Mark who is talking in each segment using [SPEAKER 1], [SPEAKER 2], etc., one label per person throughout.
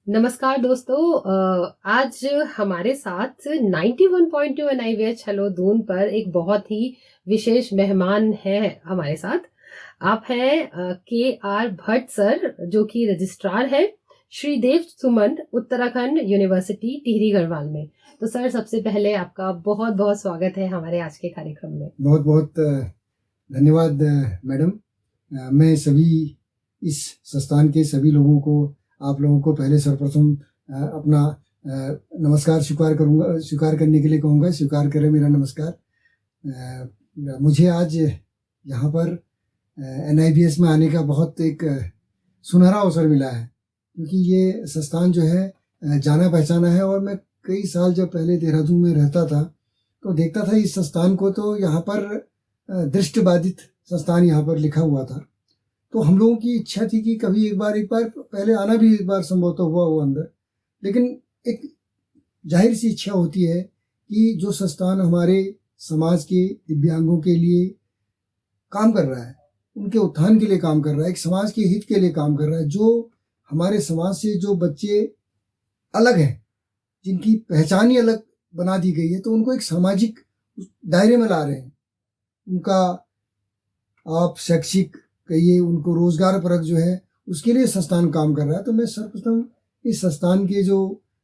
[SPEAKER 1] नमस्कार दोस्तों। आज हमारे साथ 91.2 NIVH हेलो दून पर एक बहुत ही विशेष मेहमान है हमारे साथ। आप हैं KR भट्ट सर, जो कि रजिस्ट्रार है श्रीदेव सुमन उत्तराखंड यूनिवर्सिटी टिहरी गढ़वाल में। तो सर, सबसे पहले आपका बहुत बहुत स्वागत है हमारे आज के कार्यक्रम में।
[SPEAKER 2] बहुत बहुत धन्यवाद मैडम। मैं सभी इस संस्थान के सभी लोगों को, आप लोगों को पहले सर्वप्रथम अपना नमस्कार स्वीकार करने के लिए कहूँगा। स्वीकार करें मेरा नमस्कार। मुझे आज यहाँ पर NIVS में आने का बहुत एक सुनहरा अवसर मिला है, क्योंकि ये संस्थान जो है जाना पहचाना है। और मैं कई साल जब पहले देहरादून में रहता था तो देखता था इस संस्थान को, तो यहाँ पर दृष्टिबाधित संस्थान यहाँ पर लिखा हुआ था। तो हम लोगों की इच्छा थी कि कभी एक बार पहले आना भी एक बार संभव तो हुआ वो अंदर, लेकिन एक जाहिर सी इच्छा होती है कि जो संस्थान हमारे समाज के दिव्यांगों के लिए काम कर रहा है, उनके उत्थान के लिए काम कर रहा है, एक समाज के हित के लिए काम कर रहा है, जो हमारे समाज से जो बच्चे अलग हैं, जिनकी पहचान ही अलग बना दी गई है, तो उनको एक सामाजिक दायरे में ला रहे हैं। उनका आप शैक्षिक कहिए, उनको रोजगार परक जो है उसके लिए संस्थान काम कर रहा है। तो मैं सर्वप्रथम इस संस्थान के जो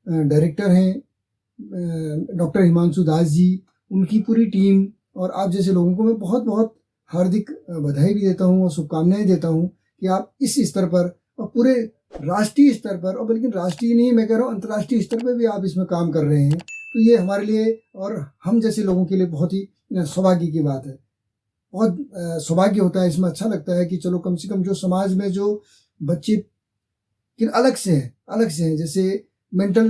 [SPEAKER 2] डायरेक्टर हैं डॉक्टर हिमांशु दास जी, उनकी पूरी टीम और आप जैसे लोगों को मैं बहुत बहुत हार्दिक बधाई भी देता हूँ और शुभकामनाएं देता हूँ कि आप इस स्तर पर और पूरे राष्ट्रीय स्तर पर, और बल्कि राष्ट्रीय नहीं, मैं कह रहा हूँ अंतर्राष्ट्रीय स्तर पर भी आप इसमें काम कर रहे हैं। तो ये हमारे लिए और हम जैसे लोगों के लिए बहुत ही सौभाग्य की बात है। बहुत सौभाग्य होता है, इसमें अच्छा लगता है कि चलो कम से कम जो समाज में जो बच्चे अलग से हैं, जैसे मेंटल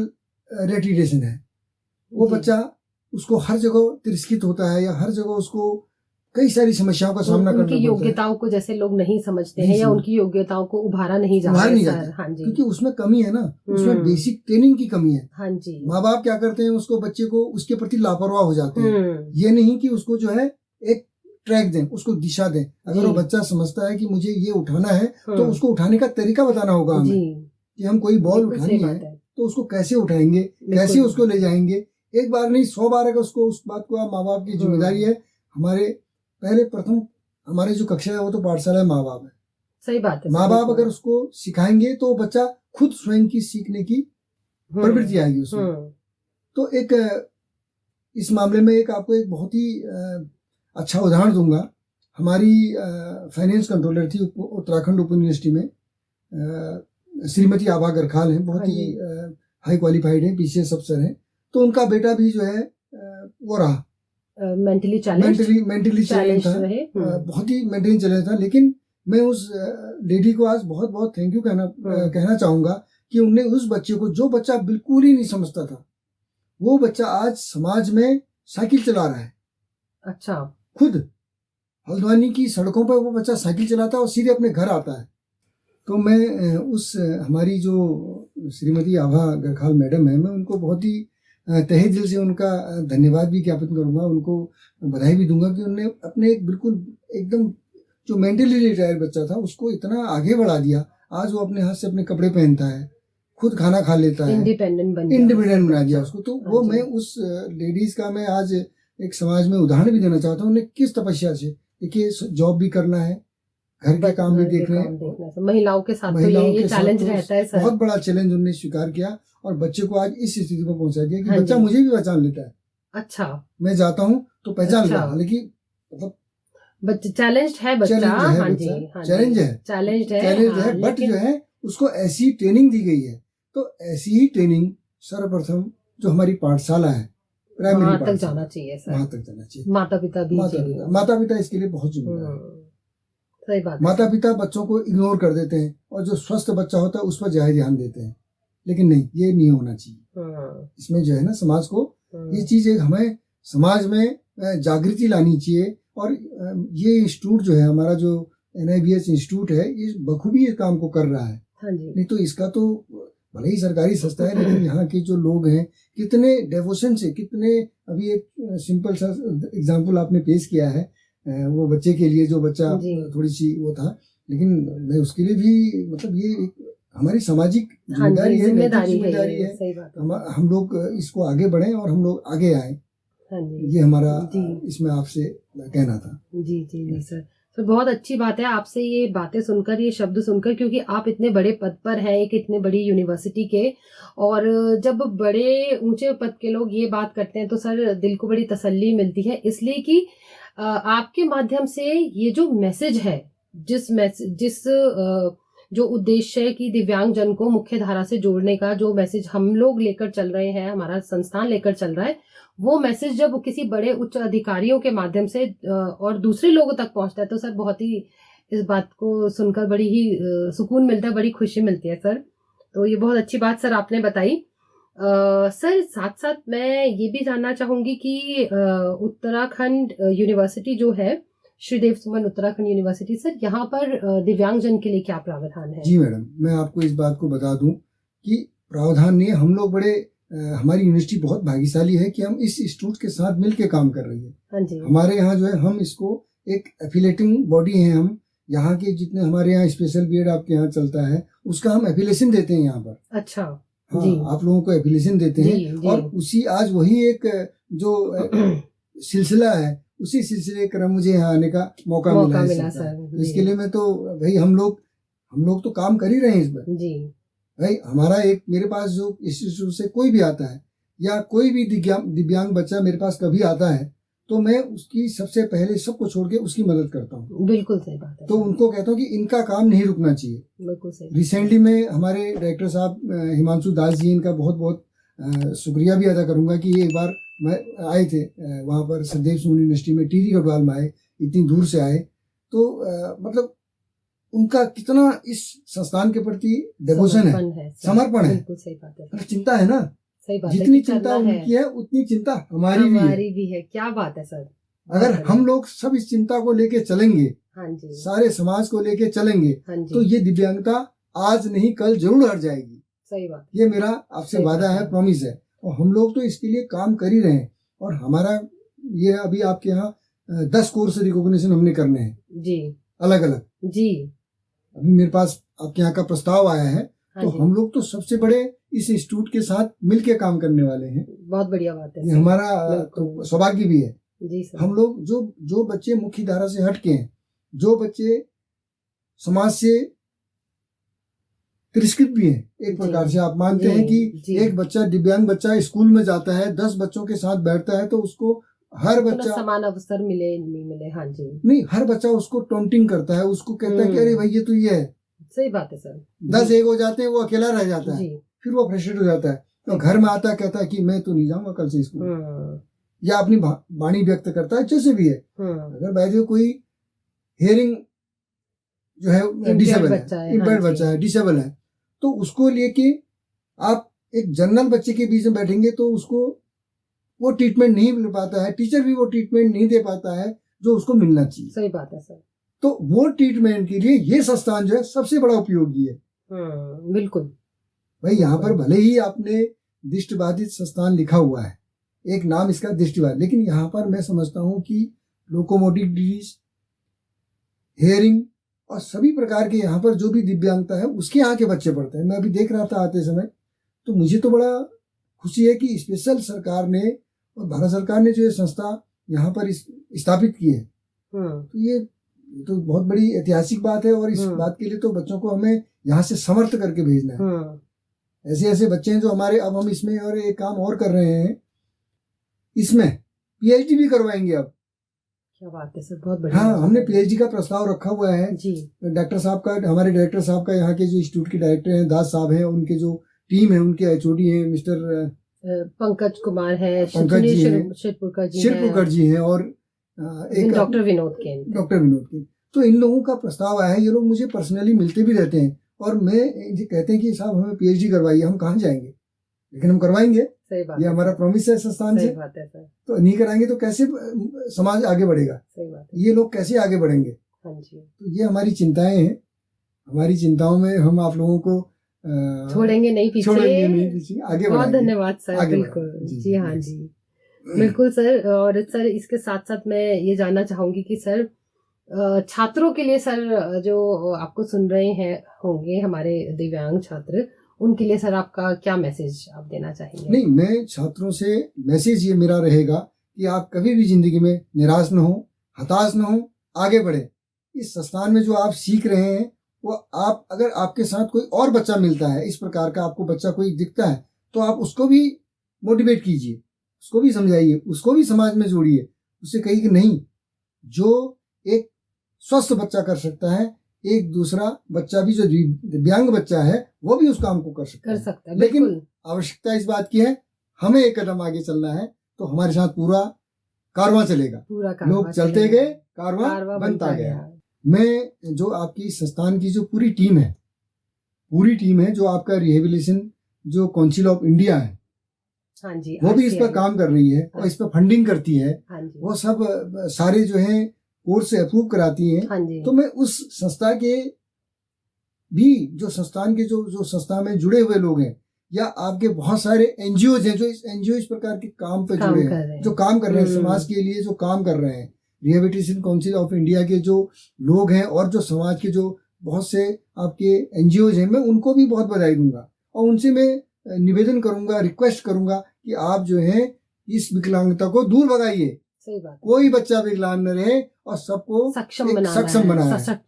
[SPEAKER 2] रिटार्डेशन है, वो बच्चा, उसको हर जगह तिरस्कृत होता है या हर जगह उसको कई सारी समस्याओं का सामना करना पड़ता है।
[SPEAKER 1] उनकी योग्यताओं को जैसे लोग नहीं समझते हैं या उनकी योग्यताओं को उभारा नहीं जाता है। हाँ जी,
[SPEAKER 2] क्योंकि उसमें कमी है ना, उसमें बेसिक ट्रेनिंग की कमी है।
[SPEAKER 1] हाँ जी,
[SPEAKER 2] माँ बाप क्या करते हैं, उसको बच्चे को उसके प्रति लापरवाह हो जाते हैं। ये नहीं कि उसको जो है एक ट्रैक दें, उसको दिशा दें। अगर वो बच्चा समझता है कि मुझे ये उठाना है तो उसको उठाने का तरीका बताना होगा हमें, कि हम कोई बॉल उठानी है तो उसको कैसे उठाएंगे, कैसे उसको ले जाएंगे। एक बार नहीं 100 बार अगर उसको उस बात को, माँ बाप की जिम्मेदारी है। हमारे पहले प्रथम हमारे जो कक्षा है वो तो पाठशाला है, माँ बाप है।
[SPEAKER 1] सही बात है।
[SPEAKER 2] माँ बाप अगर उसको सिखाएंगे तो बच्चा खुद स्वयं की सीखने की प्रवृत्ति आएगी उसमें। तो एक इस मामले में एक आपको एक बहुत ही अच्छा उदाहरण दूंगा। हमारी फाइनेंस कंट्रोलर थी उत्तराखंड ओपन यूनिवर्सिटी में, श्रीमती आभा गरखाल हैं, बहुत ही हाई क्वालिफाइड हैं, PCS अफसर हैं। तो उनका बेटा भी जो है वो रहा मेंटली चैलेंज था, बहुत ही मेंटली चैलेंज था। लेकिन मैं उस लेडी को आज बहुत बहुत थैंक यू कहना चाहूंगा कि उनने उस बच्चे को, जो बच्चा बिल्कुल ही नहीं समझता था, वो बच्चा आज समाज में साइकिल चला रहा है।
[SPEAKER 1] अच्छा,
[SPEAKER 2] खुद हल्द्वानी की सड़कों पर वो बच्चा साइकिल चलाता है और सीधे अपने घर आता है। तो मैं उस हमारी जो श्रीमती आभा गरखाल मैडम है, मैं उनको बहुत ही तहे दिल से उनका धन्यवाद भी ज्ञापित करूंगा, उनको बधाई भी दूंगा कि उन्होंने अपने एक बिल्कुल एकदम जो मेंटली रिटायर्ड बच्चा था उसको इतना आगे बढ़ा दिया। आज वो अपने हाथ से अपने कपड़े पहनता है, खुद खाना खा लेता है, इंडिपेंडेंट बना दिया उसको। तो वो मैं उस लेडीज का मैं आज एक समाज में उदाहरण भी देना चाहता हूँ। उन्हें किस तपस्या से, देखिए जॉब भी करना है, घर के काम भी देखना है,
[SPEAKER 1] महिलाओं के साथ तो ये चैलेंज रहता है सर।
[SPEAKER 2] बहुत बड़ा चैलेंज उन्होंने स्वीकार किया और बच्चे को आज इस स्थिति पर पहुंचा दिया कि बच्चा मुझे भी पहचान लेता है।
[SPEAKER 1] अच्छा,
[SPEAKER 2] मैं जाता हूँ तो पहचान लेता है। लेकिन मतलब
[SPEAKER 1] चैलेंज है बच्चा,
[SPEAKER 2] चैलेंज है, बट जो है उसको ऐसी ट्रेनिंग दी गई है। तो ऐसी ही ट्रेनिंग सर्वप्रथम जो हमारी पाठशाला है,
[SPEAKER 1] वहां तक जाना चाहिए सर,
[SPEAKER 2] वहां तक जाना चाहिए।
[SPEAKER 1] माता
[SPEAKER 2] पिता इसके लिए बहुत जिम्मेदार है।
[SPEAKER 1] सही बात।
[SPEAKER 2] माता पिता बच्चों को इग्नोर कर देते हैं और जो स्वस्थ बच्चा होता है उस पर ज्यादा ध्यान देते हैं, लेकिन नहीं, ये नहीं होना चाहिए। इसमें जो है ना, समाज को ये चीज एक हमें समाज में जागृति लानी चाहिए। और ये इंस्टीट्यूट जो है हमारा, जो NIVH इंस्टीट्यूट है, ये बखूबी इस काम को कर रहा है। नहीं तो इसका तो भले ही सरकारी संस्था है, लेकिन यहाँ के जो लोग हैं कितने डेवोशन से, कितने, अभी एक सिंपल सा एग्जाम्पल आपने पेश किया है वो बच्चे के लिए, जो बच्चा थोड़ी सी वो था, लेकिन मैं उसके लिए भी मतलब ये हमारी सामाजिक
[SPEAKER 1] हाँ जी,
[SPEAKER 2] जिम्मेदारी है, नैतिक
[SPEAKER 1] जिम्मेदारी है
[SPEAKER 2] जिम्मेदारी
[SPEAKER 1] ये,
[SPEAKER 2] है।
[SPEAKER 1] सही बात है।
[SPEAKER 2] हम लोग इसको आगे बढ़ें और हम लोग आगे आए,
[SPEAKER 1] हाँ जी,
[SPEAKER 2] ये हमारा
[SPEAKER 1] जी।
[SPEAKER 2] इसमें आपसे कहना था।
[SPEAKER 1] जी, जी, जी सर। सर बहुत अच्छी बात है आपसे ये बातें सुनकर, ये शब्द सुनकर, क्योंकि आप इतने बड़े पद पर हैं, एक इतने बड़ी यूनिवर्सिटी के, और जब बड़े ऊँचे पद के लोग ये बात करते हैं तो सर दिल को बड़ी तसल्ली मिलती है, इसलिए कि आपके माध्यम से ये जो मैसेज है, जिस जो उद्देश्य है कि दिव्यांगजन को मुख्य धारा से जोड़ने का जो मैसेज हम लोग लेकर चल रहे हैं, हमारा संस्थान लेकर चल रहा है, वो मैसेज जब किसी बड़े उच्च अधिकारियों के माध्यम से और दूसरे लोगों तक पहुंचता है तो सर बहुत ही इस बात को सुनकर बड़ी ही सुकून मिलता है, बड़ी खुशी मिलती है सर। तो ये बहुत अच्छी बात सर आपने बताई। सर साथ साथ मैं ये भी जानना चाहूंगी कि उत्तराखंड यूनिवर्सिटी जो है, श्रीदेव सुमन उत्तराखंड यूनिवर्सिटी, सर यहाँ पर दिव्यांगजन के लिए क्या प्रावधान है?
[SPEAKER 2] जी मैडम, मैं आपको इस बात को बता दूं कि प्रावधान नहीं है, हम लोग बड़े हमारी यूनिवर्सिटी बहुत भाग्यशाली है कि हम इस इंस्टीट्यूट के साथ मिलकर काम कर रही है।
[SPEAKER 1] हाँ जी।
[SPEAKER 2] हमारे यहाँ जो है, हम इसको एक एफिलेटिंग बॉडी है, हम यहाँ के जितने हमारे यहाँ स्पेशल बीएड आपके यहाँ चलता है उसका हम एफिलेशन देते हैं यहाँ पर।
[SPEAKER 1] अच्छा।
[SPEAKER 2] हाँ,
[SPEAKER 1] जी।
[SPEAKER 2] आप लोगों को एफिलेशन देते हैं।
[SPEAKER 1] जी।
[SPEAKER 2] और उसी आज वही एक जो सिलसिला है, उसी सिलसिले क्रम मुझे यहाँ आने का मौका मिला
[SPEAKER 1] सर।
[SPEAKER 2] इसके लिए मैं तो भाई हम लोग तो काम कर ही रहे हैं इस पर।
[SPEAKER 1] जी
[SPEAKER 2] भाई हमारा एक, मेरे पास जो इंस्टीट्यूट से कोई भी आता है या कोई भी दिव्यांग बच्चा मेरे पास कभी आता है तो मैं उसकी सबसे पहले सबको छोड़ के उसकी मदद करता हूँ।
[SPEAKER 1] बिल्कुल सही बात है।
[SPEAKER 2] तो उनको कहता हूँ कि इनका काम नहीं रुकना चाहिए।
[SPEAKER 1] बिल्कुल सही।
[SPEAKER 2] रिसेंटली में हमारे डायरेक्टर साहब हिमांशु दास जी, इनका बहुत बहुत शुक्रिया भी अदा करूंगा कि एक बार मैं आए थे वहाँ पर श्रीदेव सुमन यूनिवर्सिटी में, टीरी गढ़वाल में आए, इतनी दूर से आए, तो मतलब उनका कितना इस संस्थान के प्रति डिवोशन है, समर्पण है।
[SPEAKER 1] बिल्कुल सही बात है।
[SPEAKER 2] चिंता है ना,
[SPEAKER 1] सही बात
[SPEAKER 2] जितनी
[SPEAKER 1] है,
[SPEAKER 2] चिंता उनकी है उतनी चिंता हमारी भी है।
[SPEAKER 1] क्या बात है सर।
[SPEAKER 2] अगर हम लोग सब इस चिंता को लेके चलेंगे,
[SPEAKER 1] हाँ जी,
[SPEAKER 2] सारे समाज को लेके चलेंगे,
[SPEAKER 1] हाँ जी,
[SPEAKER 2] तो ये दिव्यांगता आज नहीं कल जरूर हट जाएगी।
[SPEAKER 1] सही बात।
[SPEAKER 2] ये मेरा आपसे वादा है, प्रॉमिस है, और हम लोग तो इसके लिए काम कर ही रहे हैं। और हमारा ये अभी आपके यहाँ 10 कोर्स रिकॉग्निशन हमने करने हैं जी, अलग अलग जी। अभी मेरे पास आपके यहाँ का प्रस्ताव आया है। हाँ, तो हम लोग तो सबसे बड़े इस इंस्टीट्यूट के साथ मिलके काम करने वाले हैं। बहुत बढ़िया बात है, ये हमारा तो सौभाग्य भी है जी सर। हम लोग जो बच्चे मुख्य धारा से हटके हैं, जो बच्चे समाज से तिरस्कृत भी हैं, एक प्रकार से आप मानते हैं कि एक बच्चा, दिव्यांग बच्चा स्कूल में जाता है, 10 बच्चों के साथ बैठता है तो उसको हर बच्चा
[SPEAKER 1] समान अवसर मिले नहीं मिले, हाँ जी,
[SPEAKER 2] नहीं, हर बच्चा उसको टॉन्टिंग करता है, उसको कहता है कि अरे भाई ये तो ये है।
[SPEAKER 1] सही बात है सर।
[SPEAKER 2] 10 एक हो जाते हैं, वो अकेला रह जाता है, फिर वो फ्रस्ट्रेट हो जाता है, तो घर में आता है, कहता है कि मैं तो नहीं जाऊंगा कल से स्कूल, या अपनी वाणी व्यक्त करता है, जैसे भी है। अगर बैठे कोई हियरिंग जो है डिसेबल है, इम्पेयर्ड बच्चा है, डिसेबल है, तो उसको लेके आप एक जनरल बच्चे के बीच में बैठेंगे तो उसको वो ट्रीटमेंट नहीं मिल पाता है, टीचर भी वो ट्रीटमेंट नहीं दे पाता है जो उसको मिलना चाहिए।
[SPEAKER 1] सही बात है सर।
[SPEAKER 2] तो वो ट्रीटमेंट के लिए ये संस्थान जो है सबसे बड़ा उपयोगी है।
[SPEAKER 1] बिल्कुल
[SPEAKER 2] भाई, यहाँ पर भले ही आपने दृष्टिबाधित संस्थान लिखा हुआ है, एक नाम इसका दृष्टिबाधित, लेकिन यहाँ पर मैं समझता हूँ कि लोकोमोटिव डिजीज, हेयरिंग और सभी प्रकार के यहाँ पर जो भी दिव्यांगता है उसके यहाँ के बच्चे पढ़ते हैं। मैं अभी देख रहा था आते समय, तो मुझे तो बड़ा खुशी है कि स्पेशल सरकार ने और भारत सरकार ने जो ये संस्था यहाँ पर स्थापित की है, तो ये तो बहुत बड़ी ऐतिहासिक बात है। और इस बात के लिए तो बच्चों को हमें यहाँ से समर्थ करके भेजना है। ऐसे ऐसे बच्चे हैं जो हमारे, अब हम इसमें और एक काम और कर रहे हैं, इसमें पीएचडी भी करवाएंगे अब।
[SPEAKER 1] क्या बात है सर, बहुत बढ़िया।
[SPEAKER 2] हाँ, हमने पीएचडी का प्रस्ताव रखा हुआ है जी। डॉक्टर साहब का, हमारे डायरेक्टर साहब का, यहाँ के जो इंस्टीट्यूट के डायरेक्टर हैं दास साहब हैं, उनके जो टीम है, उनके एचओडी हैं मिस्टर
[SPEAKER 1] पंकज कुमार है,
[SPEAKER 2] पंकज जी हैं, शिरपुरकर जी हैं, और एक
[SPEAKER 1] डॉक्टर विनोद के।
[SPEAKER 2] तो इन लोगों का प्रस्ताव आया है। ये लोग मुझे पर्सनली मिलते भी रहते हैं और मैं ये कहते हैं कि साहब हमें पीएचडी करवाइए। हम कहाँ जाएंगे, लेकिन हम करवाएंगे। सही बात, ये हमारा प्रॉमिस है संस्थान से। बात है सर। तो नहीं कराएंगे तो कैसे समाज आगे बढ़ेगा? सही बात है। ये लोग कैसे आगे बढ़ेंगे? हाँ जी। तो ये हमारी चिंताएं हैं। हमारी चिंताओं में हम आप लोगों को
[SPEAKER 1] छोड़ेंगे नहीं पीछे,
[SPEAKER 2] आगे
[SPEAKER 1] बहुत धन्यवाद सर। बिल्कुल जी, हाँ जी, बिल्कुल सर। और सर इसके साथ साथ मैं ये जानना चाहूंगी कि सर छात्रों के लिए सर, जो आपको सुन रहे हैं होंगे हमारे दिव्यांग छात्र, उनके लिए सर आपका क्या मैसेज आप देना चाहेंगे?
[SPEAKER 2] नहीं, मैं छात्रों से मैसेज ये मेरा रहेगा कि आप कभी भी जिंदगी में निराश न हो, हताश न हो, आगे बढ़े। इस संस्थान में जो आप सीख रहे हैं वो आप, अगर आपके साथ कोई और बच्चा मिलता है, इस प्रकार का आपको बच्चा कोई दिखता है, तो आप उसको भी मोटिवेट कीजिए, उसको भी समझाइए, उसको भी समाज में जोड़िए। उससे कहिए कि नहीं, जो एक स्वस्थ बच्चा कर सकता है, एक दूसरा बच्चा भी जो दिव्यांग बच्चा है वो भी उस काम को कर सकता है। लेकिन आवश्यकता इस बात की है, हमें एक कदम आगे चलना है, तो हमारे साथ पूरा कारवां चलेगा। लोग चलते गए, कारवां बनता गया। मैं जो आपकी संस्थान की जो पूरी टीम है, जो आपका रिहेबिलिटेशन जो काउंसिल ऑफ इंडिया है,
[SPEAKER 1] हाँ जी,
[SPEAKER 2] वो भी इस पर काम कर रही है और इस पर फंडिंग करती है।
[SPEAKER 1] हाँ जी,
[SPEAKER 2] वो सब सारे जो है कोर्स अप्रूव कराती हैं।
[SPEAKER 1] हाँ जी,
[SPEAKER 2] तो मैं उस संस्था के भी, जो संस्थान के जो संस्था में जुड़े हुए लोग हैं, या आपके बहुत सारे एनजीओज हैं जो इस एनजीओ इस प्रकार के काम पे जुड़े हैं, जो काम कर रहे हैं समाज के लिए, जो काम कर रहे हैं, रिहेबिलिटेशन काउंसिल ऑफ इंडिया के जो लोग हैं और जो समाज के जो बहुत से आपके एनजीओज हैं, मैं उनको भी बहुत बधाई दूंगा और उनसे मैं निवेदन करूंगा, रिक्वेस्ट करूंगा कि आप जो है इस विकलांगता को दूर भगाइए।
[SPEAKER 1] सही बात।
[SPEAKER 2] कोई बच्चा विकलांग न रहे और सबको सक्षम बनाना है।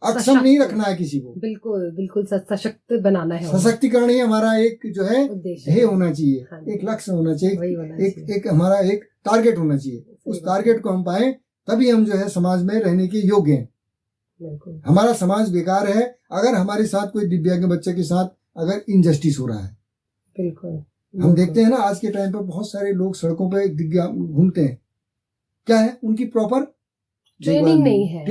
[SPEAKER 2] अक्षम नहीं रखना है किसी को,
[SPEAKER 1] बिल्कुल सशक्त बनाना है।
[SPEAKER 2] सशक्तिकरण ही हमारा एक जो है ध्येय होना चाहिए,
[SPEAKER 1] हाँ,
[SPEAKER 2] एक लक्ष्य होना चाहिए, एक हमारा एक टारगेट होना चाहिए। उस टारगेट को हम पाए तभी हम जो है समाज में रहने के योग्य हैं। हमारा समाज बेकार है अगर हमारे साथ कोई दिव्यांग बच्चे के साथ अगर इनजस्टिस हो रहा है।
[SPEAKER 1] बिल्कुल
[SPEAKER 2] हम देखते हैं ना, आज के टाइम पे बहुत सारे लोग सड़कों पे दिव्यांग घूमते हैं, क्या है, उनकी प्रॉपर
[SPEAKER 1] ट्रेनिंग नहीं है,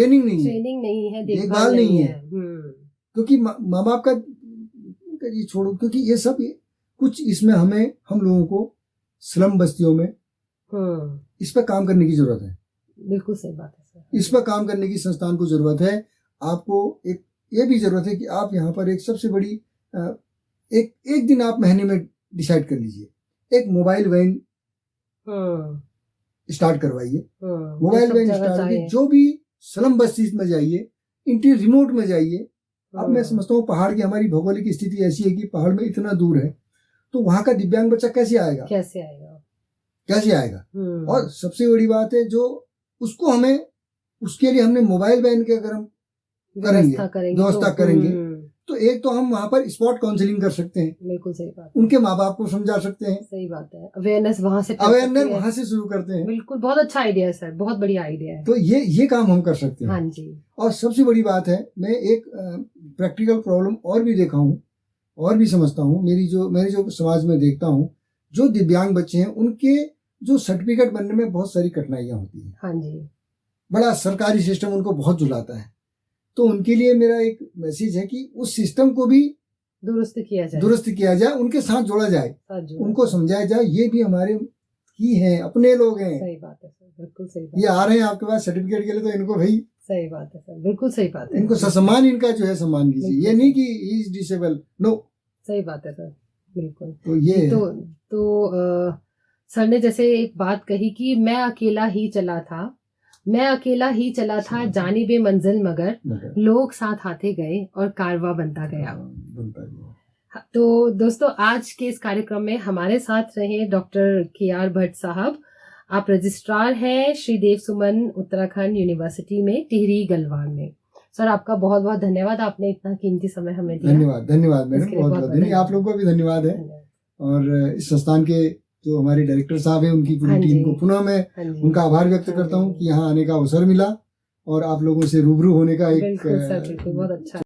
[SPEAKER 2] देखभाल नहीं है। क्योंकि माँ बाप का ये छोड़ो, क्योंकि ये सब कुछ इसमें हम लोगों को स्लम बस्तियों में इस पर काम करने की जरूरत है।
[SPEAKER 1] बिल्कुल सही बात है सर।
[SPEAKER 2] इस पर काम करने की संस्थान को जरूरत है। आपको एक ये भी जरूरत है कि आप यहाँ पर एक सबसे बड़ी एक दिन आप महीने में डिसाइड कर लीजिए, एक मोबाइल वैन स्टार्ट करवाइए। मोबाइल वैन स्टार्ट करके जो भी स्लम बस्ती में जाइए, इंटी रिमोट में जाइए। अब मैं समझता हूँ पहाड़ की हमारी भौगोलिक स्थिति ऐसी है कि पहाड़ में इतना दूर है, तो वहां का दिव्यांग बच्चा कैसे आएगा। और सबसे बड़ी बात है, जो उसको उसके लिए हमने मोबाइल वैन के अगर हम व्यवस्था करेंगे तो एक तो हम वहाँ पर स्पॉट काउंसलिंग कर सकते हैं।
[SPEAKER 1] बिल्कुल सही बात।
[SPEAKER 2] उनके माँ बाप को समझा सकते हैं।
[SPEAKER 1] सही बात है। अवेयरनेस वहाँ से शुरू करते हैं। बिल्कुल, बहुत अच्छा आइडिया है सर, बहुत बढ़िया आइडिया है।
[SPEAKER 2] तो ये काम हम कर सकते हैं।
[SPEAKER 1] हाँ जी।
[SPEAKER 2] और सबसे बड़ी बात है, मैं एक प्रैक्टिकल प्रॉब्लम और भी देखा हूँ और भी समझता हूँ। मेरे जो समाज में देखता हूँ, जो दिव्यांग बच्चे हैं उनके जो सर्टिफिकेट बनने में बहुत सारी कठिनाइयाँ होती है।
[SPEAKER 1] हाँ जी।
[SPEAKER 2] बड़ा सरकारी सिस्टम उनको बहुत झुलाता है। तो उनके लिए मेरा एक मैसेज है कि उस सिस्टम को भी दुरुस्त किया जाए, उनके साथ जोड़ा जाए, उनको समझाया जाए ये भी हमारे ही हैं, अपने लोग हैं।
[SPEAKER 1] सही बात है सर, बिल्कुल सही बात।
[SPEAKER 2] ये आ रहे हैं आपके पास सर्टिफिकेट के लिए, तो इनको भाई
[SPEAKER 1] सही बात है सर, बिल्कुल सही बात है।
[SPEAKER 2] इनको सम्मान, इनका जो है सम्मान कीजिए। ये नहीं कि ही इज डिसेबल, नो।
[SPEAKER 1] सही बात है सर, बिल्कुल।
[SPEAKER 2] तो ये
[SPEAKER 1] तो सर ने जैसे एक बात कही कि मैं अकेला ही चला था जानिबे मंजिल मगर लोग साथ आते गए और कारवां बनता गया। तो दोस्तों, आज के इस कार्यक्रम में हमारे साथ रहे डॉक्टर KR भट्ट साहब। आप रजिस्ट्रार हैं श्री देव सुमन उत्तराखंड यूनिवर्सिटी में, टिहरी गलवान में। सर, आपका बहुत बहुत धन्यवाद, आपने इतना कीमती समय हमें दिया।
[SPEAKER 2] धन्यवाद मैडम, बहुत धन्यवाद। आप लोगों को भी धन्यवाद है। और इस संस्थान के जो हमारे डायरेक्टर साहब हैं, उनकी पूरी टीम को पुनः मैं उनका आभार व्यक्त करता हूँ कि यहाँ आने का अवसर मिला और आप लोगों से रूबरू होने का एक
[SPEAKER 1] बहुत अच्छा